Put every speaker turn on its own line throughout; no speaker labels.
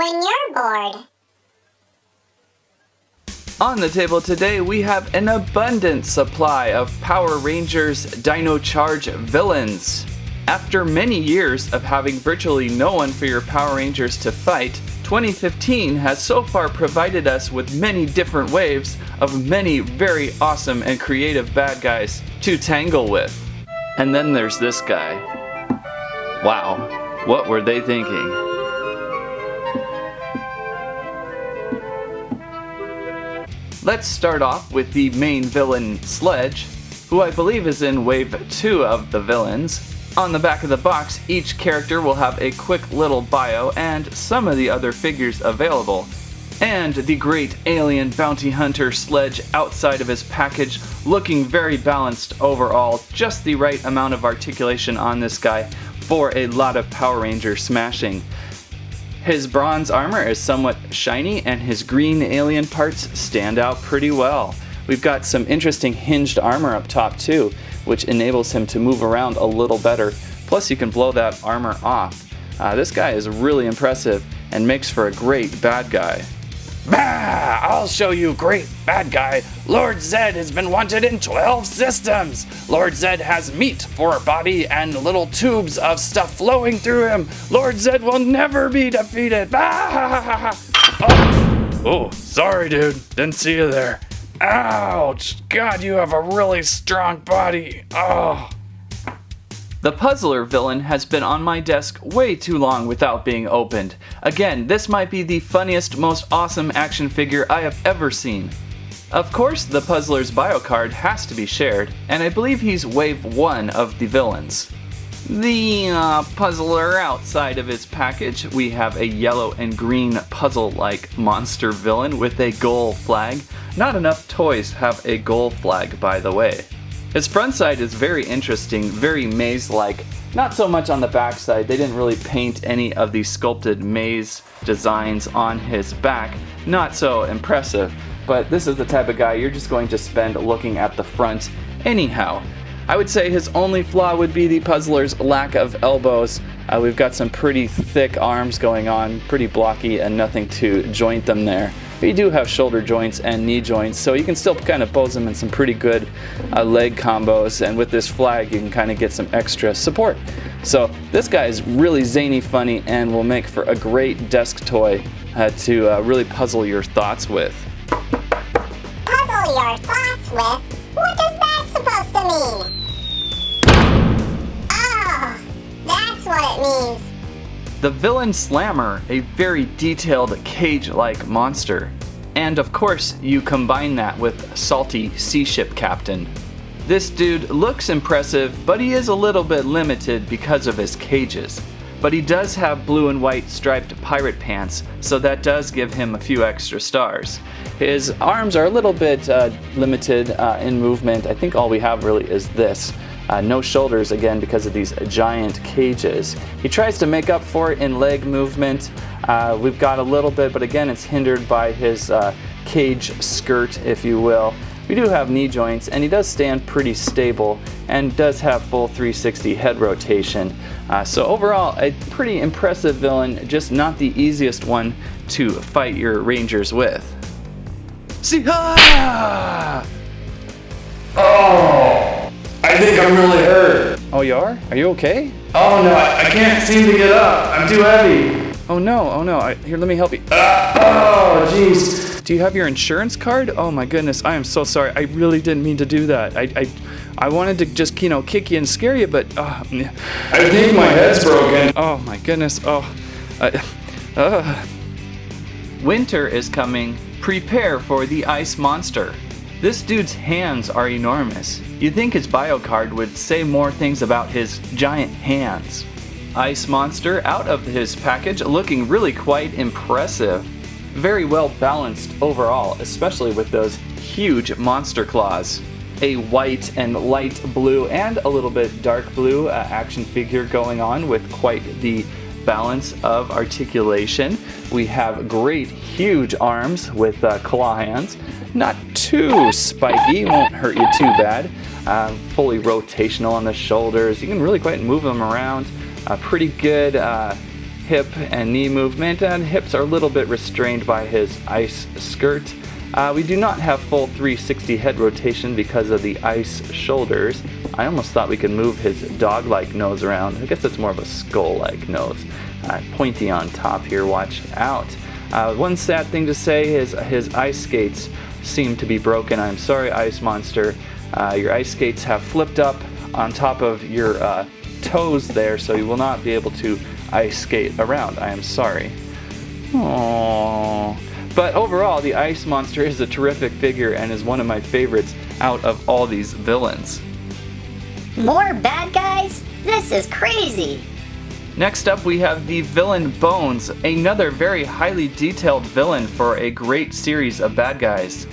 on your board?
On the table today, we have an abundant supply of Power Rangers Dino Charge villains. After many years of having virtually no one for your Power Rangers to fight, 2015 has so far provided us with many different waves of many very awesome and creative bad guys to tangle with. And then there's this guy. Wow, what were they thinking? Let's start off with the main villain, Sledge, who I believe is in Wave 2 of the villains. On the back of the box, each character will have a quick little bio and some of the other figures available. And the great alien bounty hunter Sledge outside of his package, looking very balanced overall, just the right amount of articulation on this guy for a lot of Power Ranger smashing. His bronze armor is somewhat shiny and his green alien parts stand out pretty well. We've got some interesting hinged armor up top too, which enables him to move around a little better. Plus you can blow that armor off. This guy is really impressive and makes for a great bad guy. Bah! I'll show you, great bad guy. Lord Zed has been wanted in 12 systems. Lord Zed has meat for a body and little tubes of stuff flowing through him. Lord Zed will never be defeated. Bah! Oh, sorry, dude. Didn't see you there. Ouch! God, you have a really strong body. Oh. The Puzzler villain has been on my desk way too long without being opened. Again, this might be the funniest, most awesome action figure I have ever seen. Of course, the Puzzler's bio card has to be shared, and I believe he's Wave 1 of the villains. The Puzzler outside of his package, we have a yellow and green puzzle-like monster villain with a goal flag. Not enough toys have a goal flag, by the way. His front side is very interesting, very maze-like. Not so much on the back side. They didn't really paint any of the sculpted maze designs on his back. Not so impressive, but this is the type of guy you're just going to spend looking at the front anyhow. I would say his only flaw would be the Puzzler's lack of elbows. We've got some pretty thick arms going on, pretty blocky, and nothing to joint them there. But you do have shoulder joints and knee joints, so you can still kind of pose them in some pretty good leg combos, and with this flag you can kind of get some extra support. So this guy is really zany funny and will make for a great desk toy to really puzzle your thoughts with.
Puzzle your thoughts with? What does that supposed to mean? Oh, that's what it means.
The villain Slammer, a very detailed cage-like monster. And of course, you combine that with Salty Sea Ship Captain. This dude looks impressive, but he is a little bit limited because of his cages. But he does have blue and white striped pirate pants, so that does give him a few extra stars. His arms are a little bit limited in movement. I think all we have really is this. No shoulders, again, because of these giant cages. He tries to make up for it in leg movement. We've got a little bit, but again, it's hindered by his cage skirt, if you will. We do have knee joints, and he does stand pretty stable and does have full 360 head rotation. So overall, a pretty impressive villain, just not the easiest one to fight your Rangers with. See-ha!
Oh! I think I'm really hurt.
Oh, you are? Are you okay?
Oh no, I can't seem to get up. I'm too heavy.
Oh no. Here, let me help you.
Oh, jeez.
Do you have your insurance card? Oh my goodness, I am so sorry. I really didn't mean to do that. I wanted to just, kick you and scare you, but...
I think my head's broken.
Oh my goodness, Winter is coming. Prepare for the ice monster. This dude's hands are enormous. You'd think his bio card would say more things about his giant hands. Ice Monster out of his package, looking really quite impressive. Very well balanced overall, especially with those huge monster claws. A white and light blue and a little bit dark blue action figure going on with quite the balance of articulation. We have great huge arms with claw hands. Not too spiky, won't hurt you too bad. Fully rotational on the shoulders. You can really quite move them around. Pretty good hip and knee movement, and hips are a little bit restrained by his ice skirt. We do not have full 360 head rotation because of the ice shoulders. I almost thought we could move his dog-like nose around. I guess it's more of a skull-like nose. Pointy on top here, watch out. One sad thing to say is his ice skates seem to be broken. I'm sorry, Ice Monster. Your ice skates have flipped up on top of your toes there, so you will not be able to ice skate around. I am sorry. Aww. But overall, the Ice Monster is a terrific figure and is one of my favorites out of all these villains.
More bad guys? This is crazy!
Next up, we have the villain Bones, another very highly detailed villain for a great series of bad guys.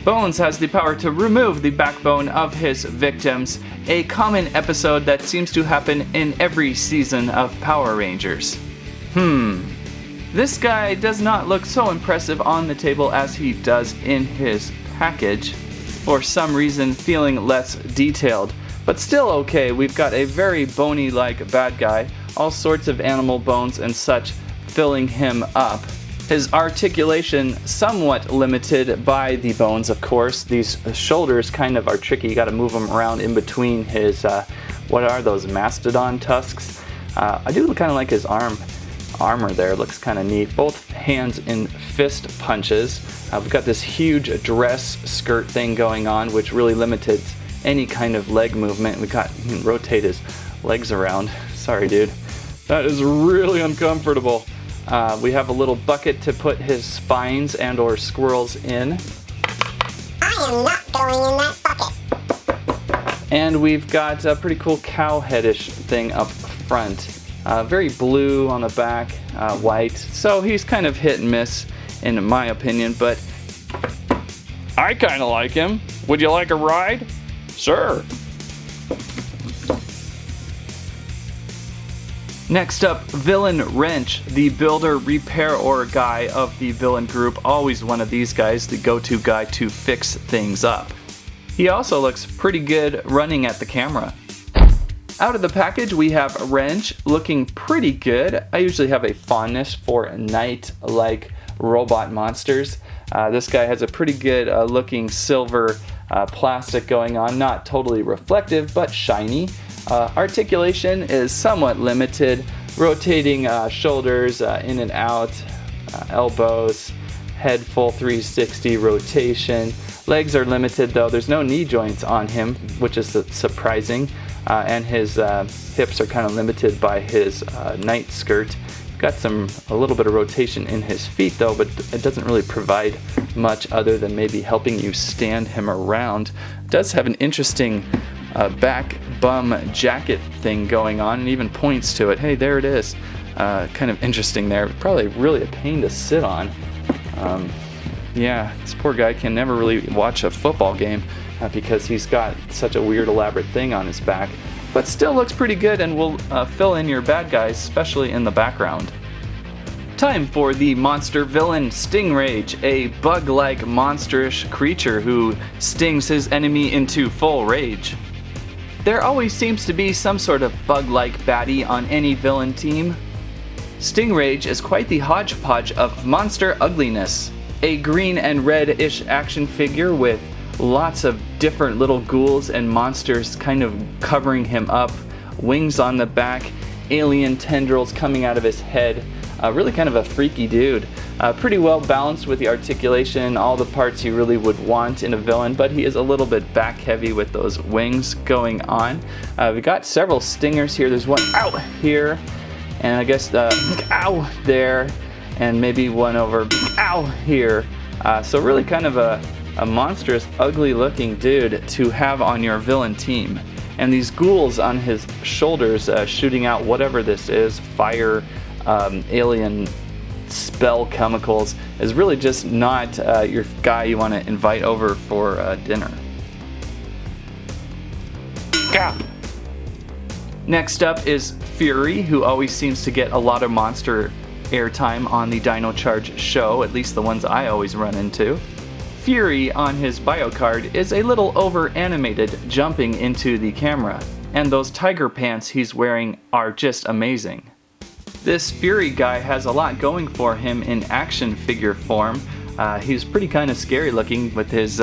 Bones has the power to remove the backbone of his victims, a common episode that seems to happen in every season of Power Rangers. This guy does not look so impressive on the table as he does in his package, for some reason feeling less detailed. But still okay, we've got a very bony-like bad guy, all sorts of animal bones and such filling him up. His articulation somewhat limited by the bones, of course. These shoulders kind of are tricky. You gotta move them around in between his, what are those, mastodon tusks? I do kind of like his armor there, looks kind of neat. Both hands in fist punches. We've got this huge dress skirt thing going on, which really limited any kind of leg movement. You can rotate his legs around. Sorry, dude. That is really uncomfortable. We have a little bucket to put his spines and or squirrels in.
I am not going in that bucket.
And we've got a pretty cool cow headish thing up front. Very blue on the back, white. So he's kind of hit and miss in my opinion, but I kind of like him. Would you like a ride? Sure. Next up, Villain Wrench, the builder, repair-or guy of the villain group. Always one of these guys, the go-to guy to fix things up. He also looks pretty good running at the camera. Out of the package, we have Wrench, looking pretty good. I usually have a fondness for knight-like robot monsters. This guy has a pretty good looking silver plastic going on, not totally reflective, but shiny. Articulation is somewhat limited, rotating shoulders in and out, elbows, head full 360 rotation. Legs are limited though, there's no knee joints on him, which is surprising, and his hips are kind of limited by his night skirt. Got a little bit of rotation in his feet though, but it doesn't really provide much other than maybe helping you stand him around. It does have an interesting back bum jacket thing going on, and even points to it. Hey, there it is. Kind of interesting there. Probably really a pain to sit on. Yeah, this poor guy can never really watch a football game because he's got such a weird elaborate thing on his back. But still looks pretty good and will fill in your bad guys, especially in the background. Time for the monster villain Stingrage, a bug-like monsterish creature who stings his enemy into full rage. There always seems to be some sort of bug-like baddie on any villain team. Stingrage is quite the hodgepodge of monster ugliness. A green and red-ish action figure with lots of different little ghouls and monsters kind of covering him up, wings on the back, alien tendrils coming out of his head. Really kind of a freaky dude. Pretty well balanced with the articulation, all the parts you really would want in a villain, but he is a little bit back heavy with those wings going on. We got several stingers here. There's one ow here, and I guess ow there, and maybe one over ow here. So really kind of a monstrous, ugly looking dude to have on your villain team. And these ghouls on his shoulders shooting out whatever this is, fire, alien spell chemicals, is really just not your guy you want to invite over for dinner. Gah! Next up is Fury, who always seems to get a lot of monster airtime on the Dino Charge show, at least the ones I always run into. Fury on his bio card is a little over animated, jumping into the camera, and those tiger pants he's wearing are just amazing. This Fury guy has a lot going for him in action figure form. He's pretty kind of scary looking with his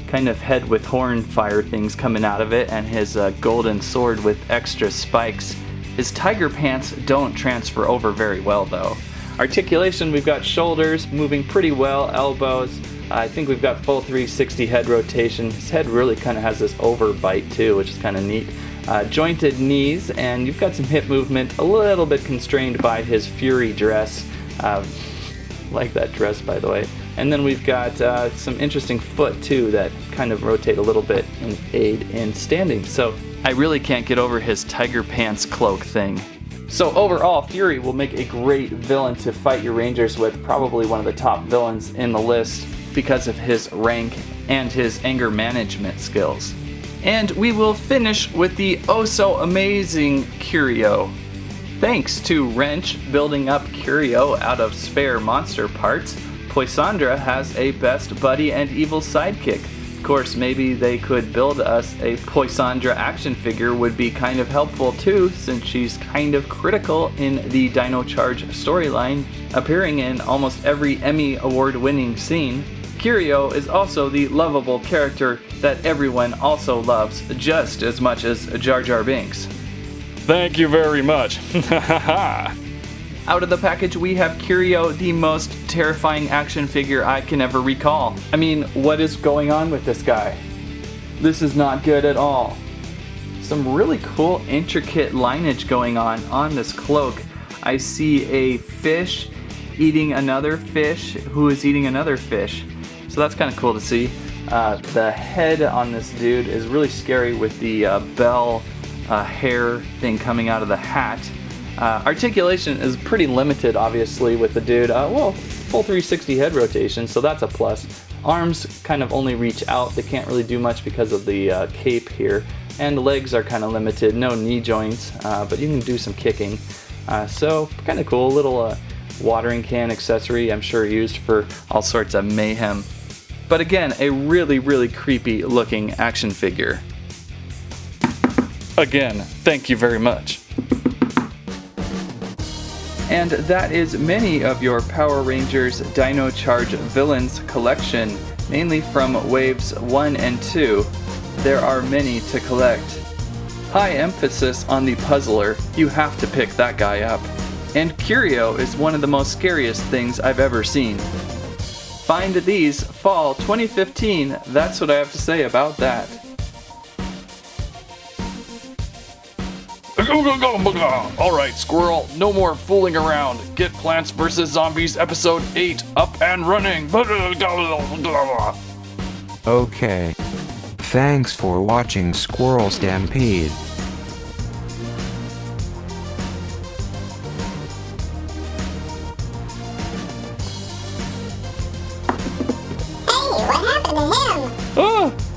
kind of head with horn fire things coming out of it and his golden sword with extra spikes. His tiger pants don't transfer over very well though. Articulation, we've got shoulders moving pretty well, elbows. I think we've got full 360 head rotation. His head really kind of has this overbite too, which is kind of neat. Jointed knees, and you've got some hip movement, a little bit constrained by his Fury dress. Like that dress, by the way. And then we've got some interesting foot too that kind of rotate a little bit and aid in standing. So I really can't get over his tiger pants cloak thing. So overall, Fury will make a great villain to fight your Rangers with, probably one of the top villains in the list because of his rank and his anger management skills. And we will finish with the oh-so-amazing Curio. Thanks to Wrench building up Curio out of spare monster parts, Poisandra has a best buddy and evil sidekick. Of course, maybe they could build us a Poisandra action figure would be kind of helpful too, since she's kind of critical in the Dino Charge storyline, appearing in almost every Emmy award-winning scene. Curio is also the lovable character that everyone also loves just as much as Jar Jar Binks.
Thank you very much.
Out of the package, we have Curio, the most terrifying action figure I can ever recall. I mean, what is going on with this guy? This is not good at all. Some really cool, intricate lineage going on this cloak. I see a fish eating another fish who is eating another fish. So that's kind of cool to see. The head on this dude is really scary with the bell hair thing coming out of the hat. Articulation is pretty limited, obviously, with the dude. Well, full 360 head rotation, so that's a plus. Arms kind of only reach out. They can't really do much because of the cape here. And legs are kind of limited. No knee joints, but you can do some kicking. So kind of cool. Little watering can accessory, I'm sure used for all sorts of mayhem. But again, a really, really creepy looking action figure. Again, thank you very much. And that is many of your Power Rangers Dino Charge villains collection, mainly from waves 1 and 2. There are many to collect. High emphasis on the puzzler, you have to pick that guy up. And Curio is one of the most scariest things I've ever seen. Find these fall 2015, that's what I have to say about that.
Alright, Squirrel, no more fooling around. Get Plants vs. Zombies Episode 8 up and running.
Okay. Thanks for watching Squirrel Stampede.
Hey, what happened to him?
Ah!